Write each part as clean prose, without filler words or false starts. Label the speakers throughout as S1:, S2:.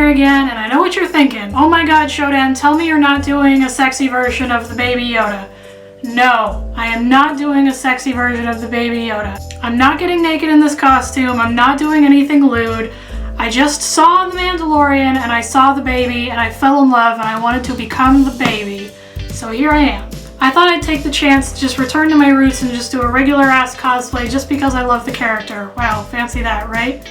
S1: here again, and I know what you're thinking. Oh my god, Shodan, tell me you're not doing a sexy version of the Baby Yoda. No, I am not doing a sexy version of the Baby Yoda. I'm not getting naked in this costume. I'm not doing anything lewd. I just saw The Mandalorian, and I saw the baby, and I fell in love, and I wanted to become the baby. So here I am. I thought I'd take the chance to just return to my roots and just do a regular-ass cosplay just because I love the character. Wow, fancy that, right?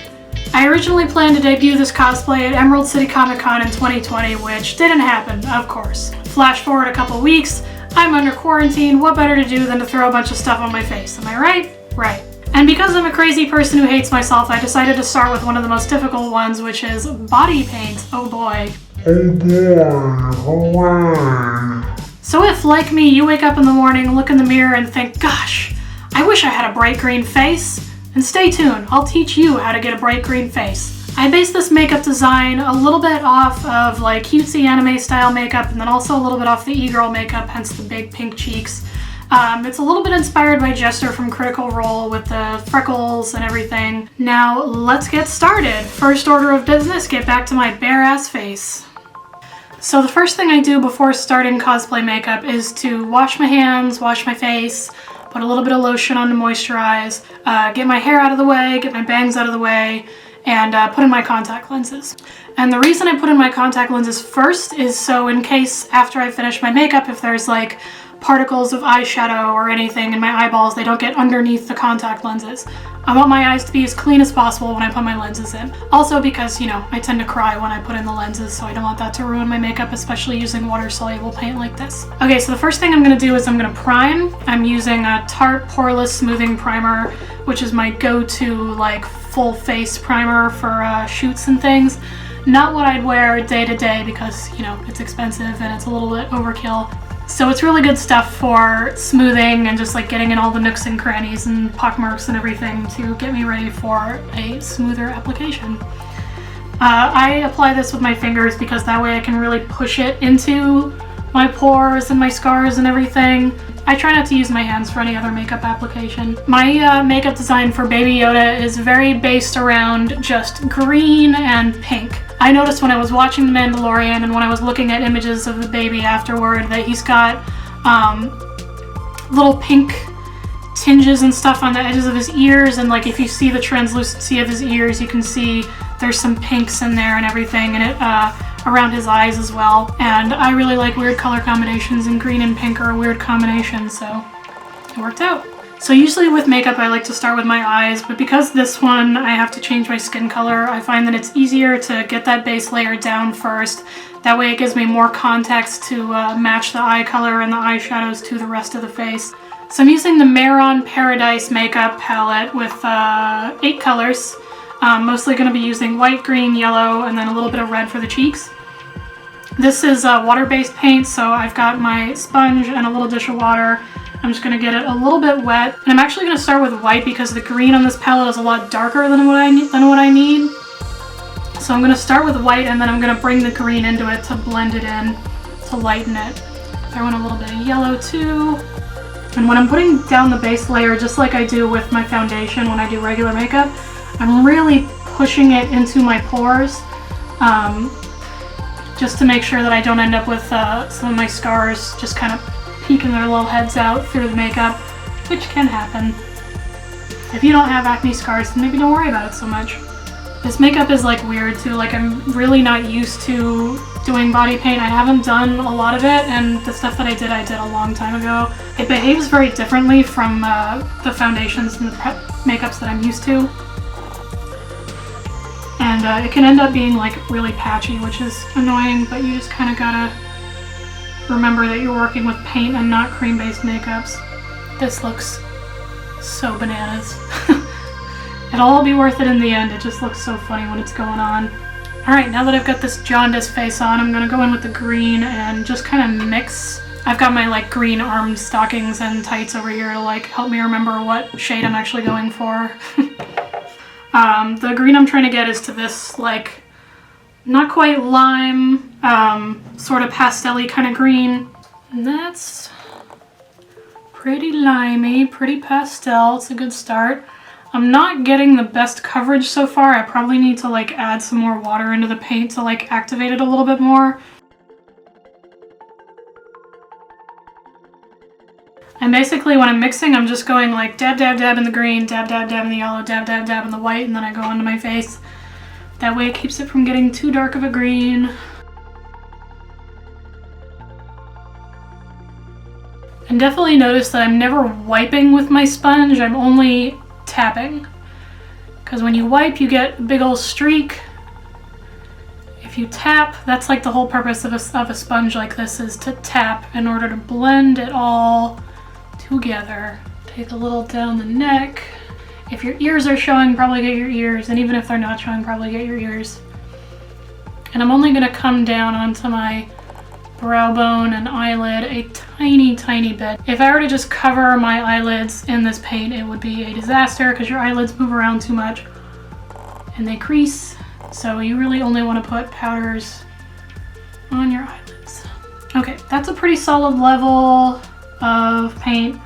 S1: I originally planned to debut this cosplay at Emerald City Comic Con in 2020, which didn't happen, of course. Flash forward a couple weeks, I'm under quarantine, what better to do than to throw a bunch of stuff on my face, am I right? Right. And because I'm a crazy person who hates myself, I decided to start with one of the most difficult ones, which is body paint. Oh boy. Oh boy. So if, like me, you wake up in the morning, look in the mirror, and think, gosh, I wish I had a bright green face, then stay tuned, I'll teach you how to get a bright green face. I based this makeup design a little bit off of like cutesy anime style makeup, and then also a little bit off the e-girl makeup, hence the big pink cheeks. It's a little bit inspired by Jester from Critical Role with the freckles and everything. Now, let's get started. First order of business, get back to my bare ass face. So the first thing I do before starting cosplay makeup is to wash my hands, wash my face, put a little bit of lotion on to moisturize, get my hair out of the way, get my bangs out of the way, and put in my contact lenses. And the reason I put in my contact lenses first is so in case after I finish my makeup, if there's like particles of eyeshadow or anything in my eyeballs, they don't get underneath the contact lenses. I want my eyes to be as clean as possible when I put my lenses in. Also because, you know, I tend to cry when I put in the lenses, so I don't want that to ruin my makeup, especially using water-soluble paint like this. Okay, so the first thing I'm going to do is I'm going to prime. I'm using a Tarte Poreless Smoothing Primer, which is my go-to, like, full face primer for shoots and things. Not what I'd wear day to day because, you know, it's expensive and it's a little bit overkill. So it's really good stuff for smoothing and just like getting in all the nooks and crannies and pockmarks and everything to get me ready for a smoother application. I apply this with my fingers because that way I can really push it into my pores and my scars and everything. I try not to use my hands for any other makeup application. My makeup design for Baby Yoda is very based around just green and pink. I noticed when I was watching The Mandalorian and when I was looking at images of the baby afterward that he's got little pink tinges and stuff on the edges of his ears, and like if you see the translucency of his ears, you can see there's some pinks in there and everything, and it around his eyes as well. And I really like weird color combinations, and green and pink are a weird combination, so it worked out. So usually with makeup I like to start with my eyes, but because this one I have to change my skin color, I find that it's easier to get that base layer down first. That way it gives me more context to match the eye color and the eyeshadows to the rest of the face. So I'm using the Maron Paradise makeup palette with 8 colors. Mostly going to be using white, green, yellow, and then a little bit of red for the cheeks. This is water-based paint, so I've got my sponge and a little dish of water. I'm just going to get it a little bit wet. And I'm actually going to start with white because the green on this palette is a lot darker than what I need. So I'm going to start with white, and then I'm going to bring the green into it to blend it in, to lighten it. Throw in a little bit of yellow too. And when I'm putting down the base layer, just like I do with my foundation when I do regular makeup, I'm really pushing it into my pores, just to make sure that I don't end up with some of my scars just kind of peeking their little heads out through the makeup, which can happen. If you don't have acne scars, then maybe don't worry about it so much. This makeup is like weird too, like I'm really not used to doing body paint. I haven't done a lot of it, and the stuff that I did a long time ago. It behaves very differently from the foundations and the makeups that I'm used to. And it can end up being like really patchy, which is annoying, but you just kind of gotta remember that you're working with paint and not cream-based makeups. This looks so bananas. It'll all be worth it in the end. It just looks so funny when it's going on. Alright, now that I've got this jaundice face on, I'm gonna go in with the green and just kind of mix. I've got my like green armed stockings and tights over here to like help me remember what shade I'm actually going for. The green I'm trying to get is to this like not quite lime, sort of pastel-y kind of green. And that's pretty limey, pretty pastel. It's a good start. I'm not getting the best coverage so far. I probably need to like add some more water into the paint to like activate it a little bit more. And basically when I'm mixing, I'm just going like dab, dab, dab in the green, dab, dab, dab in the yellow, dab, dab, dab in the white, and then I go onto my face. That way it keeps it from getting too dark of a green. And definitely notice that I'm never wiping with my sponge, I'm only tapping. Because when you wipe, you get a big old streak. If you tap, that's like the whole purpose of a sponge like this, is to tap in order to blend it all together. Take a little down the neck. If your ears are showing, probably get your ears, and even if they're not showing, probably get your ears. And I'm only gonna come down onto my brow bone and eyelid a tiny, tiny bit. If I were to just cover my eyelids in this paint, it would be a disaster because your eyelids move around too much and they crease. So you really only want to put powders on your eyelids. Okay, that's a pretty solid level of paint.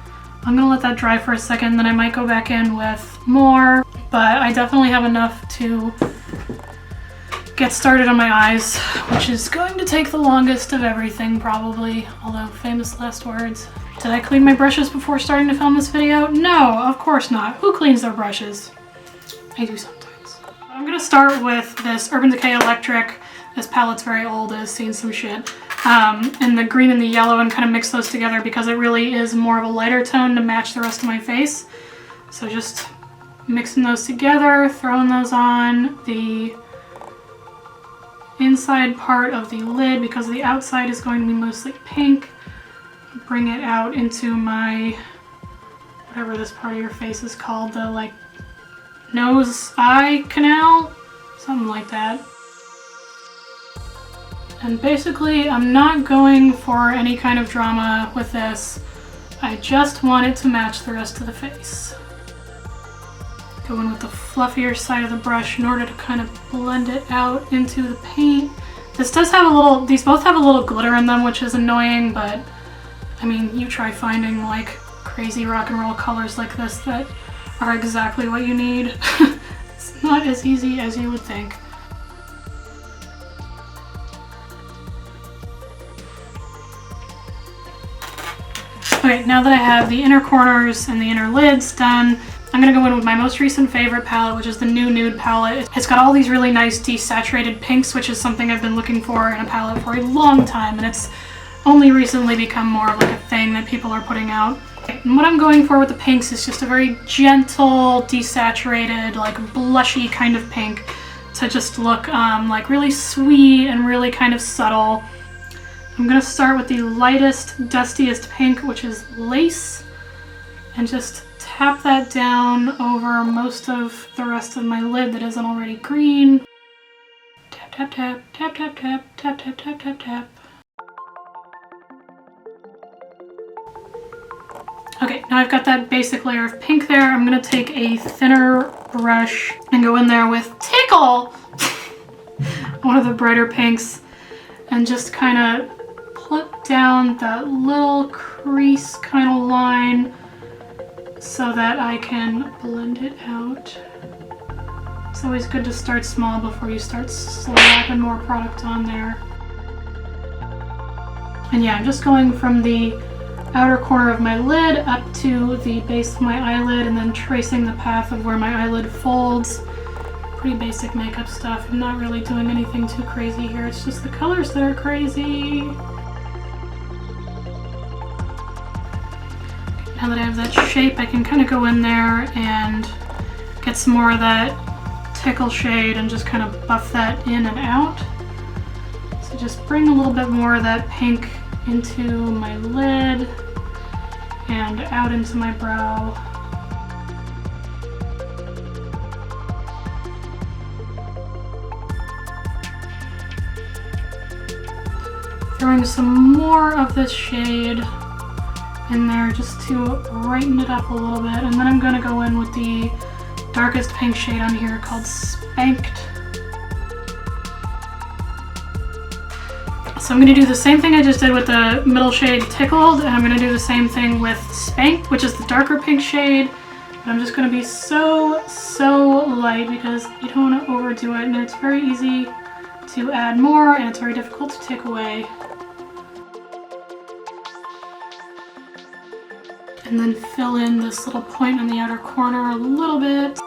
S1: I'm gonna let that dry for a second, then I might go back in with more, but I definitely have enough to get started on my eyes, which is going to take the longest of everything probably, although famous last words. Did I clean my brushes before starting to film this video? No, of course not. Who cleans their brushes? I do sometimes. I'm gonna start with this Urban Decay Electric. This palette's very old, it's seen some shit. And the green and the yellow, and kind of mix those together because it really is more of a lighter tone to match the rest of my face. So just mixing those together, throwing those on the inside part of the lid because the outside is going to be mostly pink. Bring it out into my, whatever this part of your face is called, the like nose eye canal, something like that. And basically I'm not going for any kind of drama with this. I just want it to match the rest of the face. Go in with the fluffier side of the brush in order to kind of blend it out into the paint. This does have a little, these both have a little glitter in them, which is annoying, but I mean, you try finding like crazy rock and roll colors like this that are exactly what you need. It's not as easy as you would think. Okay, now that I have the inner corners and the inner lids done, I'm gonna go in with my most recent favorite palette, which is the new Nude palette. It's got all these really nice desaturated pinks, which is something I've been looking for in a palette for a long time, and it's only recently become more of like a thing that people are putting out. And what I'm going for with the pinks is just a very gentle, desaturated, like blushy kind of pink to just look like really sweet and really kind of subtle. I'm gonna start with the lightest, dustiest pink, which is Lace, and just tap that down over most of the rest of my lid that isn't already green. Tap, tap, tap, tap, tap, tap, tap, tap, tap, tap, tap. Okay, now I've got that basic layer of pink there. I'm gonna take a thinner brush and go in there with Tickle, one of the brighter pinks, and just kind of put down that little crease kind of line so that I can blend it out. It's always good to start small before you start slapping more product on there. And yeah, I'm just going from the outer corner of my lid up to the base of my eyelid and then tracing the path of where my eyelid folds. Pretty basic makeup stuff. I'm not really doing anything too crazy here. It's just the colors that are crazy. Now that I have that shape, I can kind of go in there and get some more of that Tickle shade and just kind of buff that in and out. So just bring a little bit more of that pink into my lid and out into my brow. Throwing some more of this shade in there just to brighten it up a little bit, and then I'm going to go in with the darkest pink shade on here called Spanked. So I'm going to do the same thing I just did with the middle shade Tickled, and I'm going to do the same thing with Spanked, which is the darker pink shade. I'm just going to be so light because you don't want to overdo it, and it's very easy to add more and it's very difficult to take away. And then fill in this little point on the outer corner a little bit.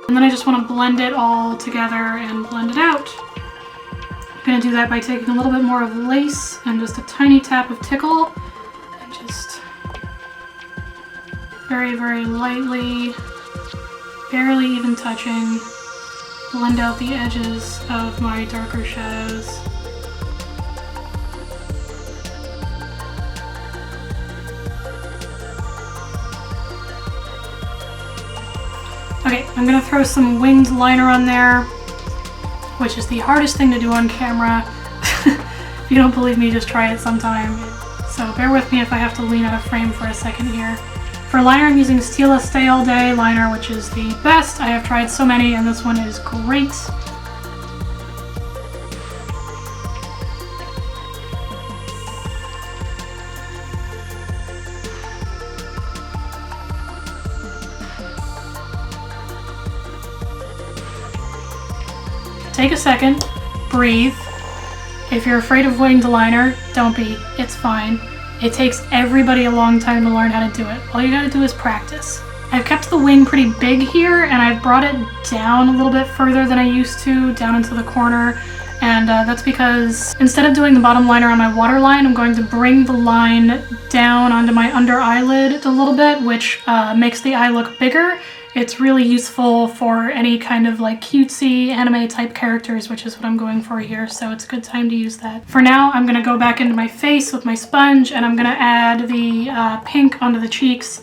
S1: And then I just want to blend it all together and blend it out. I'm going to do that by taking a little bit more of lace and just a tiny tap of tickle and just very lightly, barely even touching, blend out the edges of my darker shadows. Okay, I'm gonna throw some winged liner on there, which is the hardest thing to do on camera. If you don't believe me, just try it sometime. So bear with me if I have to lean out of frame for a second here. For liner, I'm using Stila Stay All Day liner, which is the best. I have tried so many, and this one is great. Take a second, breathe. If you're afraid of winged liner, don't be, it's fine. It takes everybody a long time to learn how to do it. All you gotta do is practice. I've kept the wing pretty big here, and I've brought it down a little bit further than I used to, down into the corner. And that's because instead of doing the bottom liner on my waterline, I'm going to bring the line down onto my under eyelid a little bit, which makes the eye look bigger. It's really useful for any kind of like cutesy anime type characters, which is what I'm going for here, so it's a good time to use that. For now, I'm gonna go back into my face with my sponge, and I'm gonna add the pink onto the cheeks.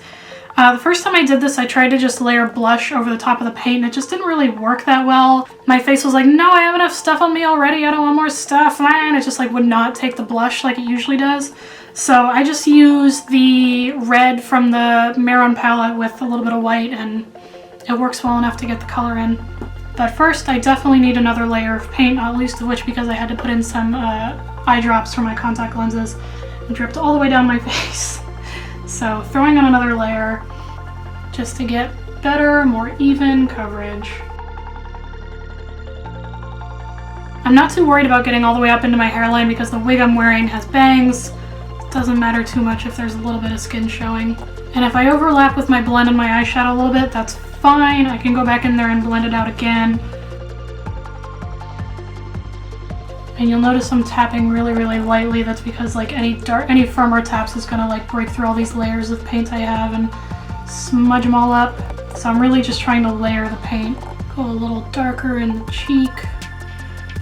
S1: The first time I did this, I tried to just layer blush over the top of the paint, and it just didn't really work that well. My face was like, no, I have enough stuff on me already, I don't want more stuff, and it just like would not take the blush like it usually does. So I just used the red from the Maron palette with a little bit of white, and it works well enough to get the color in. But first, I definitely need another layer of paint, not least of which because I had to put in some eye drops for my contact lenses and dripped all the way down my face. So throwing on another layer just to get better, more even coverage. I'm not too worried about getting all the way up into my hairline because the wig I'm wearing has bangs. It doesn't matter too much if there's a little bit of skin showing. And if I overlap with my blend and my eyeshadow a little bit, that's fine. I can go back in there and blend it out again. And you'll notice I'm tapping really lightly. That's because like any firmer taps is gonna like break through all these layers of paint I have and smudge them all up. So I'm really just trying to layer the paint. Go a little darker in the cheek.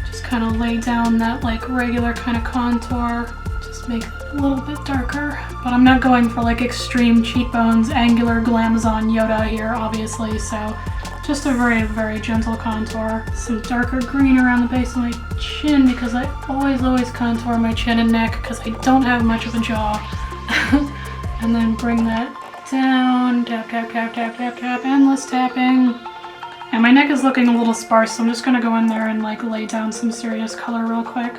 S1: Just kind of lay down that like regular kind of contour. Just make it a little bit darker. But I'm not going for like extreme cheekbones, angular glamazon Yoda here, obviously, so just a very gentle contour. Some darker green around the base of my chin because I always contour my chin and neck because I don't have much of a jaw. And then bring that down, tap, endless tapping. And my neck is looking a little sparse, so I'm just gonna go in there and like lay down some serious color real quick.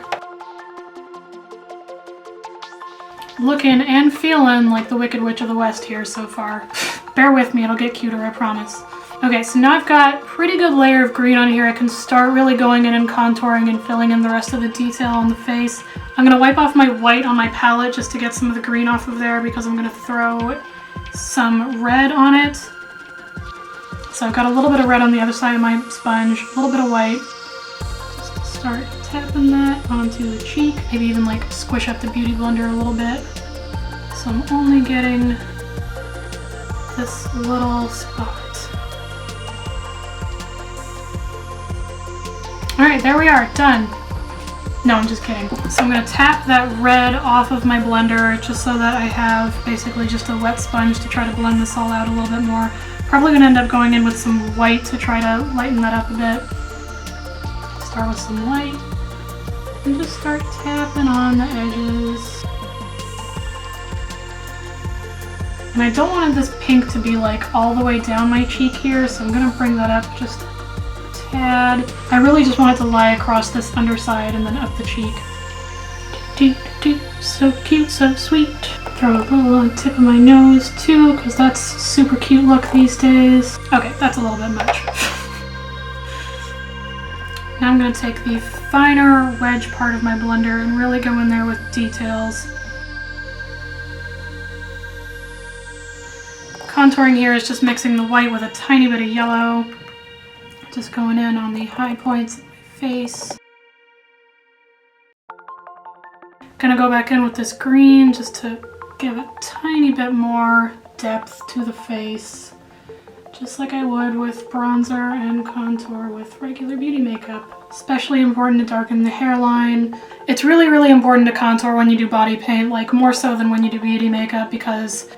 S1: Looking and feeling like the Wicked Witch of the West here so far. Bear with me, it'll get cuter, I promise. Okay, so now I've got a pretty good layer of green on here. I can start really going in and contouring and filling in the rest of the detail on the face. I'm gonna wipe off my white on my palette just to get some of the green off of there because I'm gonna throw some red on it. So I've got a little bit of red on the other side of my sponge, a little bit of white. Just start tapping that onto the cheek. Maybe even like squish up the Beauty Blender a little bit. So I'm only getting this little spot. Alright, there we are, done. No, I'm just kidding. So I'm gonna tap that red off of my blender just so that I have basically just a wet sponge to try to blend this all out a little bit more. Probably gonna end up going in with some white to try to lighten that up a bit. Start with some white and just start tapping on the edges. And I don't want this pink to be like all the way down my cheek here, so I'm gonna bring that up just a tad. I really just want it to lie across this underside and then up the cheek. So cute, so sweet. Throw a little on the tip of my nose too, because that's a super cute look these days. Okay, that's a little bit much. Now I'm going to take the finer wedge part of my blender and really go in there with details. Contouring here is just mixing the white with a tiny bit of yellow. Just going in on the high points of my face. Gonna go back in with this green just to give a tiny bit more depth to the face. Just like I would with bronzer and contour with regular beauty makeup. Especially important to darken the hairline. It's really, really important to contour when you do body paint, like more so than when you do beauty makeup, because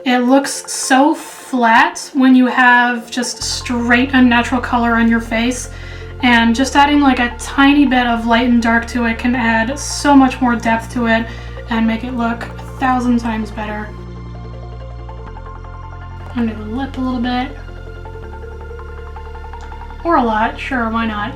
S1: it looks so flat when you have just straight unnatural color on your face. And just adding like a tiny bit of light and dark to it can add so much more depth to it and make it look 1,000 times better. Under the lip a little bit. Or a lot, sure, why not?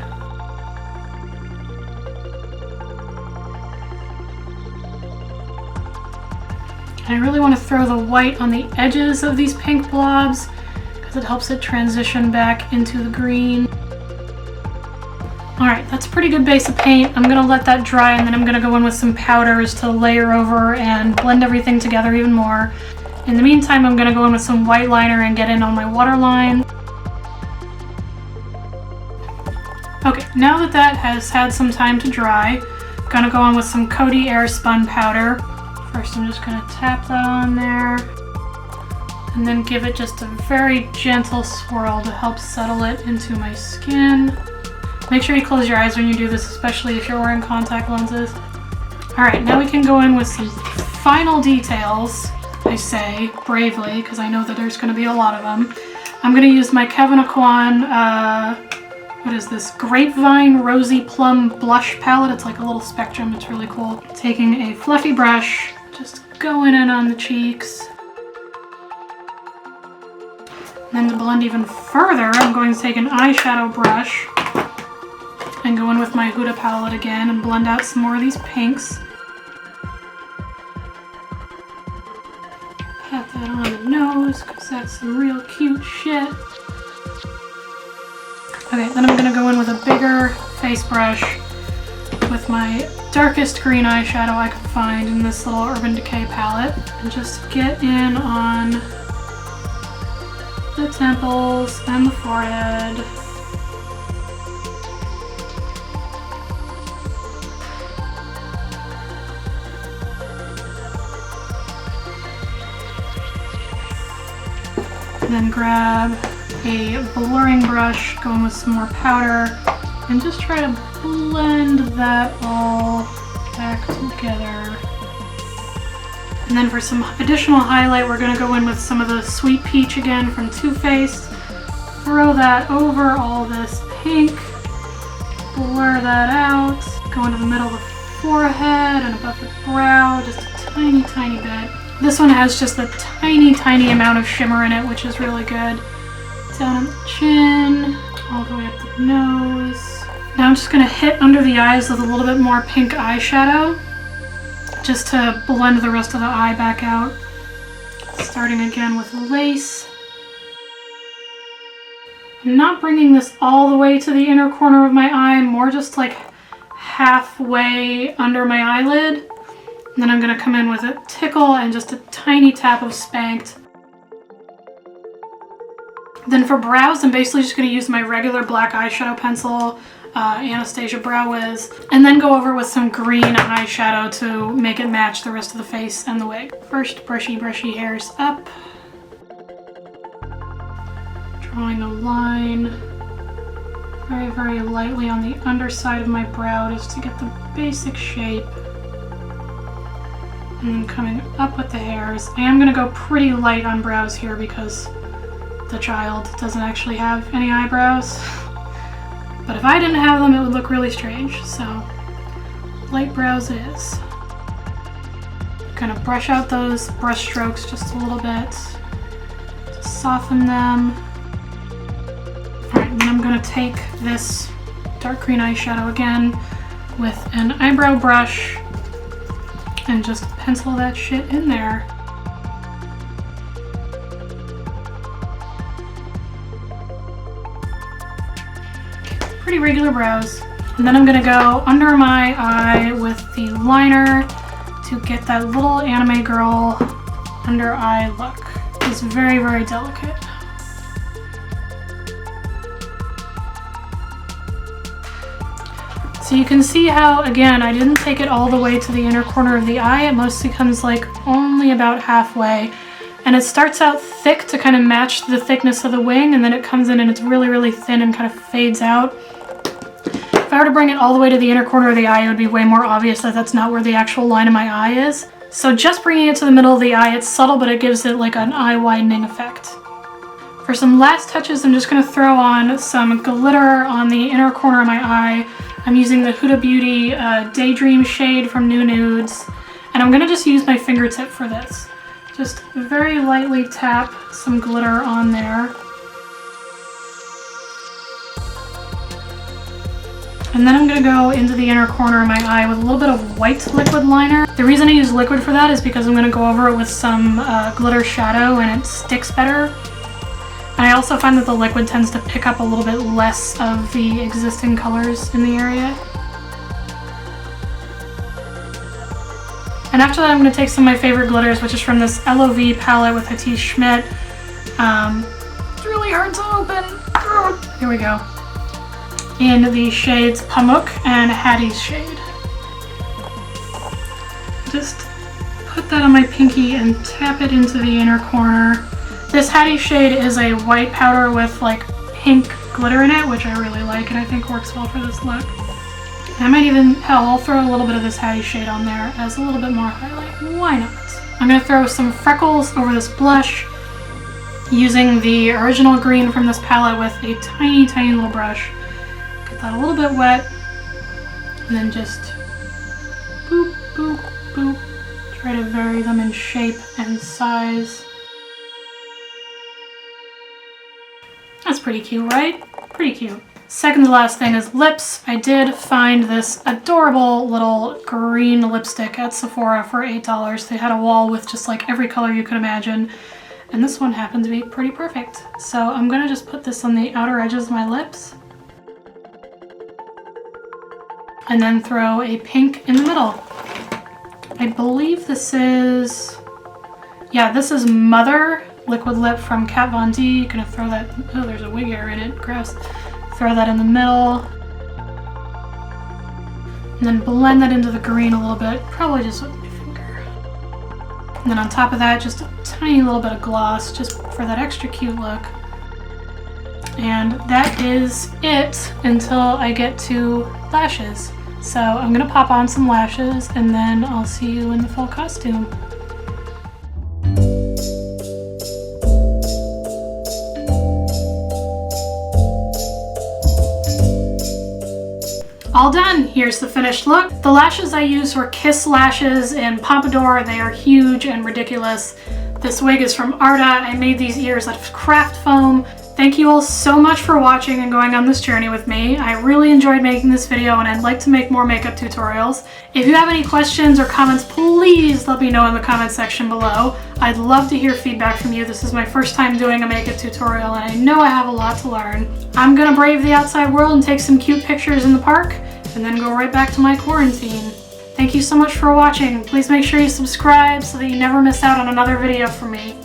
S1: And I really want to throw the white on the edges of these pink blobs because it helps it transition back into the green. Alright, that's a pretty good base of paint. I'm going to let that dry and then I'm going to go in with some powders to layer over and blend everything together even more. In the meantime, I'm going to go in with some white liner and get in on my waterline. Okay, now that that has had some time to dry, I'm going to go on with some Coty Airspun powder. First, I'm just going to tap that on there and then give it just a very gentle swirl to help settle it into my skin. Make sure you close your eyes when you do this, especially if you're wearing contact lenses. Alright, now we can go in with some final details, I say bravely, because I know that there's going to be a lot of them. I'm going to use my Kevyn Aucoin, what is this, Grapevine Rosy Plum Blush Palette. It's like a little spectrum, it's really cool. Taking a fluffy brush, just going in on the cheeks. And then to blend even further, I'm going to take an eyeshadow brush and go in with my Huda palette again and blend out some more of these pinks. Pat that on the nose because that's some real cute shit. Okay, then I'm going to go in with a bigger face brush with my darkest green eyeshadow I could find in this little Urban Decay palette and just get in on the temples and the forehead. And then grab a blurring brush, go in with some more powder, and just try to blend that all back together. And then for some additional highlight, we're going to go in with some of the Sweet Peach again from Too Faced. Throw that over all this pink, blur that out, go into the middle of the forehead and above the brow, just a tiny, tiny bit. This one has just a tiny, tiny amount of shimmer in it, which is really good. Down on the chin, all the way up the nose. Now I'm just going to hit under the eyes with a little bit more pink eyeshadow, just to blend the rest of the eye back out. Starting again with lace. I'm not bringing this all the way to the inner corner of my eye, more just like halfway under my eyelid. And then I'm going to come in with a tickle and just a tiny tap of Spanked. Then for brows, I'm basically just going to use my regular black eyeshadow pencil, Anastasia Brow Wiz, and then go over with some green eyeshadow to make it match the rest of the face and the wig. First, brushy hairs up. Drawing a line very, very lightly on the underside of my brow just to get the basic shape. And then coming up with the hairs. I am going to go pretty light on brows here because the child doesn't actually have any eyebrows. But if I didn't have them, it would look really strange. So, light brows it is. Kind of brush out those brush strokes just a little bit to soften them. Alright, and then I'm going to take this dark green eyeshadow again with an eyebrow brush and just pencil that shit in there. Pretty regular brows. And then I'm gonna go under my eye with the liner to get that little anime girl under eye look. It's very, very delicate. So you can see how, again, I didn't take it all the way to the inner corner of the eye. It mostly comes like only about halfway. And it starts out thick to kind of match the thickness of the wing, and then it comes in and it's really, really thin and kind of fades out. If I were to bring it all the way to the inner corner of the eye, it would be way more obvious that that's not where the actual line of my eye is. So just bringing it to the middle of the eye, it's subtle, but it gives it like an eye widening effect. For some last touches, I'm just going to throw on some glitter on the inner corner of my eye. I'm using the Huda Beauty Daydream shade from New Nudes, and I'm going to just use my fingertip for this. Just very lightly tap some glitter on there. And then I'm going to go into the inner corner of my eye with a little bit of white liquid liner. The reason I use liquid for that is because I'm going to go over it with some glitter shadow and it sticks better. And I also find that the liquid tends to pick up a little bit less of the existing colors in the area. And after that, I'm going to take some of my favorite glitters, which is from this LOV palette with Hatice Schmidt. It's really hard to open. Here we go. In the shades Pamuk and Hattie's shade. Just put that on my pinky and tap it into the inner corner. This Hattie shade is a white powder with like pink glitter in it, which I really like and I think works well for this look. And I might even, hell, I'll throw a little bit of this Hattie shade on there as a little bit more highlight. Why not? I'm gonna throw some freckles over this blush using the original green from this palette with a tiny, tiny little brush. Get that a little bit wet, and then just boop, boop, boop. Try to vary them in shape and size. That's pretty cute, right? Pretty cute. Second to last thing is lips. I did find this adorable little green lipstick at Sephora for $8. They had a wall with just like every color you could imagine, and this one happened to be pretty perfect. So I'm gonna just put this on the outer edges of my lips, and then throw a pink in the middle. I believe this is, yeah, this is Mother Liquid Lip from Kat Von D. Gonna throw that, oh, there's a wig hair in it, gross. Throw that in the middle. And then blend that into the green a little bit, probably just with my finger. And then on top of that, just a tiny little bit of gloss, just for that extra cute look. And that is it until I get to lashes. So I'm gonna pop on some lashes and then I'll see you in the full costume. All done. Here's the finished look. The lashes I used were Kiss lashes in Pompadour. They are huge and ridiculous. This wig is from Arda. I made these ears out of craft foam. Thank you all so much for watching and going on this journey with me. I really enjoyed making this video and I'd like to make more makeup tutorials. If you have any questions or comments, please let me know in the comment section below. I'd love to hear feedback from you. This is my first time doing a makeup tutorial and I know I have a lot to learn. I'm gonna brave the outside world and take some cute pictures in the park and then go right back to my quarantine. Thank you so much for watching. Please make sure you subscribe so that you never miss out on another video from me.